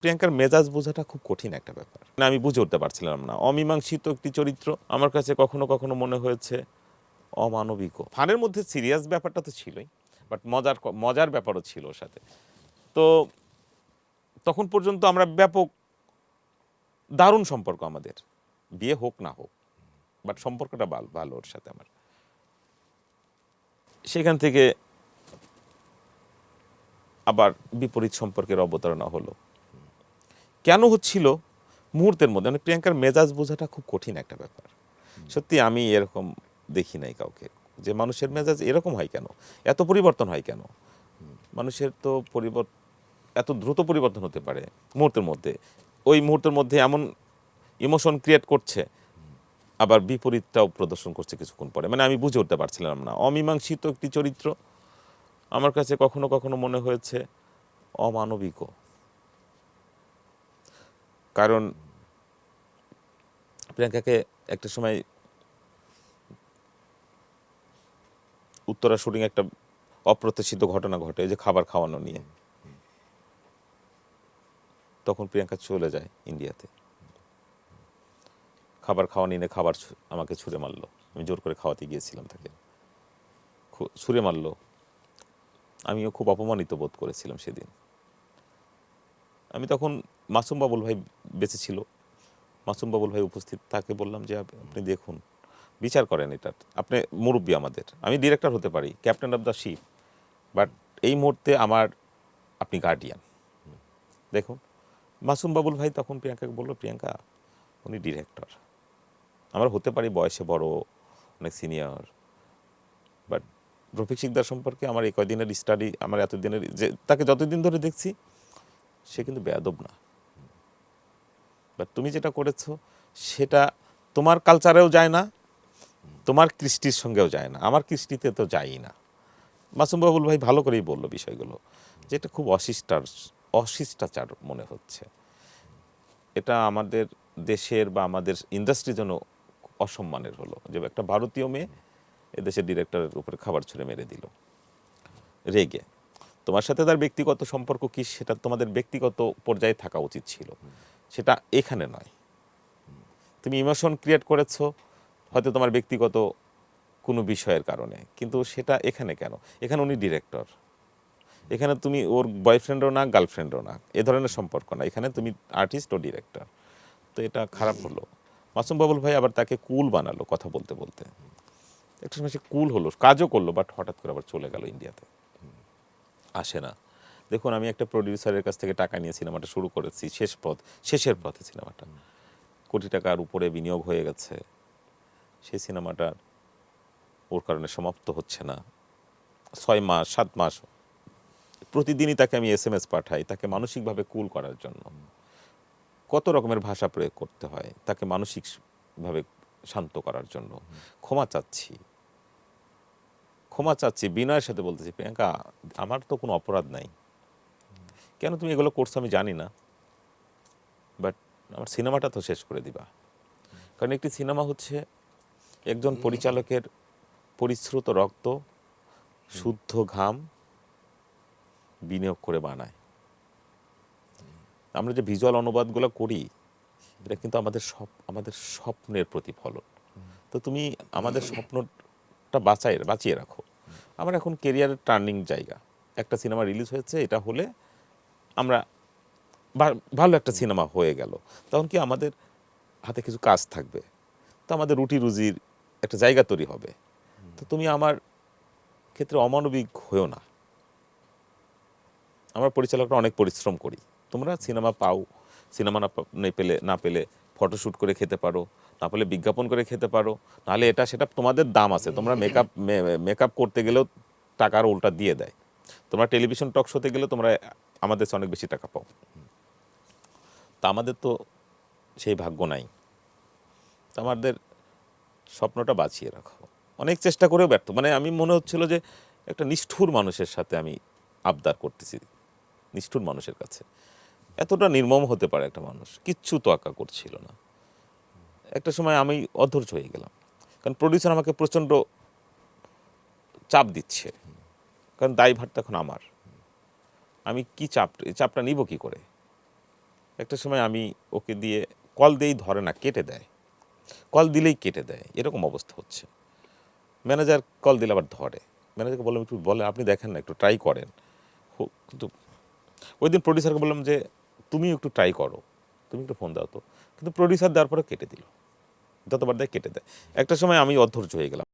প্রিয়াঙ্কার মেজাজ বোঝাটা খুব কঠিন একটা ব্যাপার, আমি বুঝে উঠতে পারছিলাম না। অমীমাংসিত একটি চরিত্র আমার কাছে কখনো কখনো মনে হয়েছে অমানবিকও। ফানের মধ্যে সিরিয়াস ব্যাপারটা তো ছিলই, বাট মজার ব্যাপারও ছিল ওর সাথে। তো তখন পর্যন্ত আমরা ব্যাপক দারুণ সম্পর্ক আমাদের, বিয়ে হোক না হোক, বাট সম্পর্কটা ভালো ওর সাথে আমার। সেখান থেকে আবার বিপরীত সম্পর্কের অবতারণা হলো। কেন হচ্ছিল মুহূর্তের মধ্যে, মানে প্রিয়াঙ্কার মেজাজ বোঝাটা খুব কঠিন একটা ব্যাপার। সত্যি আমি এরকম দেখি নাই কাউকে, যে মানুষের মেজাজ এরকম হয় কেন, এত পরিবর্তন হয় কেন। মানুষের তো এত দ্রুত পরিবর্তন হতে পারে মুহূর্তের মধ্যে, ওই মুহূর্তের মধ্যে এমন ইমোশন ক্রিয়েট করছে, আবার বিপরীতটাও প্রদর্শন করছে কিছুক্ষণ পরে। মানে আমি বুঝে উঠতে পারছিলাম না। অমীমাংসিত একটি চরিত্র আমার কাছে কখনো কখনো মনে হয়েছে অমানবিকও। কারণ প্রিয়াঙ্কাকে একটা সময় উত্তরা শুটিং একটা অপ্রত্যাশিত ঘটনা ঘটে, যে খাবার খাওয়ানো নিয়ে। তখন প্রিয়াঙ্কা চলে যায় ইন্ডিয়াতে, খাবার খাওয়া নিয়ে খাবার আমাকে ছুঁড়ে মারলো। আমি জোর করে খাওয়াতে গিয়েছিলাম তাকে, ছুঁড়ে মারলো। আমিও খুব অপমানিত বোধ করেছিলাম সেদিন। আমি তখন, মাসুম বাবুল ভাই বেঁচে ছিল, মাসুম বাবুল ভাই উপস্থিত, তাকে বললাম যে আপনি দেখুন, বিচার করেন এটার, আপনি মুরব্বী আমাদের, আমি ডিরেক্টর হতে পারি, captain of the ship, but এই মুহূর্তে আপনি গার্ডিয়ান, দেখুন। মাসুম বাবুল ভাই তখন প্রিয়াঙ্কাকে বললো, প্রিয়াঙ্কা উনি ডিরেক্টর, আমরা হতে পারি বয়সে বড়, অনেক সিনিয়র, বাট রফিক শিকদার সম্পর্কে আমার এই কয়দিনের স্টাডি, আমার এতদিনের, যে তাকে যতদিন ধরে দেখছি, সে কিন্তু বেয়াদব না। বাট তুমি যেটা করেছো সেটা তোমার কালচারেও যায় না, তোমার কৃষ্টির সঙ্গেও যায় না, আমার কৃষ্টিতে তো যায়ই না। মাসুম বাবুল ভাই ভালো করেই বললো বিষয়গুলো, যে এটা খুব অশিষ্টাচার মনে হচ্ছে, এটা আমাদের দেশের বা আমাদের ইন্ডাস্ট্রির জন্য অসম্মানের হলো, যে একটা ভারতীয় মেয়ে এদেশের ডিরেক্টরের উপরে খাবার ছুঁড়ে মেরে দিল রেগে। তোমার সাথে তার ব্যক্তিগত সম্পর্ক কি, সেটা তোমাদের ব্যক্তিগত পর্যায়ে থাকা উচিত ছিল, সেটা এখানে নয়। তুমি ইমোশন ক্রিয়েট করেছো হয়তো তোমার ব্যক্তিগত কোনো বিষয়ের কারণে, কিন্তু সেটা এখানে কেন? এখানে উনি ডিরেক্টর, এখানে তুমি ওর বয়ফ্রেন্ডও না, গার্লফ্রেন্ডও না, এ ধরনের সম্পর্ক না, এখানে তুমি আর্টিস্ট ও ডিরেক্টর। তো এটা খারাপ হলো। মাসুম বাবুল ভাই আবার তাকে কুল বানালো কথা বলতে বলতে, একটা সময় সে কুল হলো, কাজও করলো, বাট হঠাৎ করে আবার চলে গেল ইন্ডিয়াতে, আসে না। দেখুন, আমি একটা প্রডিউসারের কাছ থেকে টাকা নিয়ে সিনেমাটা শুরু করেছি, শেষের পথে সিনেমাটা কোটি টাকার উপরে বিনিয়োগ হয়ে গেছে, সেই সিনেমাটা ওর কারণে সমাপ্ত হচ্ছে না। 6 মাস 7 মাস প্রতিদিনই তাকে আমি SMS পাঠাই, তাকে মানসিকভাবে কুল করার জন্য। কত রকমের ভাষা প্রয়োগ করতে হয় তাকে মানসিকভাবে শান্ত করার জন্য। ক্ষমা চাচ্ছি বিনয়ের সাথে বলতেছি, প্রিয়াঙ্কা আমার তো কোনো অপরাধ নাই, কেন তুমি এগুলো করছো আমি জানি না, বাট আমার সিনেমাটা তো শেষ করে দিবা। কারণ একটি সিনেমা হচ্ছে একজন পরিচালকের পরিশ্রুত রক্ত, শুদ্ধ ঘাম বিনিয়োগ করে বানায়। আমরা যে ভিজুয়াল অনুবাদগুলো করি, এটা কিন্তু আমাদের স্বপ্নের প্রতিফলন। তো তুমি আমাদের স্বপ্নটা বাঁচিয়ে রাখো। আমার এখন কেরিয়ারের টার্নিং জায়গা, একটা সিনেমা রিলিজ হয়েছে, এটা হলে আমরা ভালো একটা সিনেমা হয়ে গেল, তখন কি আমাদের হাতে কিছু কাজ থাকবে, তো আমাদের রুটি রুজির একটা জায়গা তৈরি হবে। তো তুমি আমার ক্ষেত্রে অমানবিক হয়েও না। আমরা পরিচালকরা অনেক পরিশ্রম করি, তোমরা সিনেমা পাও, সিনেমা না পেলে ফটোশ্যুট করে খেতে পারো, না পেলে বিজ্ঞাপন করে খেতে পারো, নাহলে এটা সেটা তোমাদের দাম আছে। তোমরা মেকআপ করতে গেলেও টাকার উল্টা দিয়ে দেয়, তোমরা টেলিভিশন টক শোতে গেলে তোমরা আমাদের চেয়ে অনেক বেশি টাকা পাও। তা আমাদের তো সেই ভাগ্য নাই। তো আমাদের স্বপ্নটা বাঁচিয়ে রাখো। অনেক চেষ্টা করেও ব্যর্থ, মানে আমি মনে হচ্ছিল যে একটা নিষ্ঠুর মানুষের সাথে আমি আবদার করতেছি, নিষ্ঠুর মানুষের কাছে। এতটা নির্মম হতে পারে একটা মানুষ, কিচ্ছু তোয়াক্কা করছিল না। একটা সময় আমি অধৈর্য হয়ে গেলাম, কারণ প্রডিউসার আমাকে প্রচণ্ড চাপ দিচ্ছে, কারণ দায়ভার তখন আমার। আমি কি চাপটা নিব কি করে? একটা সময় আমি ওকে দিয়ে কল দিয়েই ধরে না, কেটে দেয়, কল দিলেই কেটে দেয়, এরকম অবস্থা হচ্ছে। ম্যানেজার কল দিলে আবার ধরে। ম্যানেজারকে বললাম একটু বলে আপনি দেখেন না, একটু ট্রাই করেন। কিন্তু ওই দিন প্রডিউসারকে বললাম যে তুমি একটু ট্রাই করো, তুমি একটু ফোন দাও তো, কিন্তু প্রডিউসার দেওয়ার পরে কেটে দিল, যতবার দেয় কেটে দেয়। একটা সময় আমি অধৈর্য হয়ে গেলাম।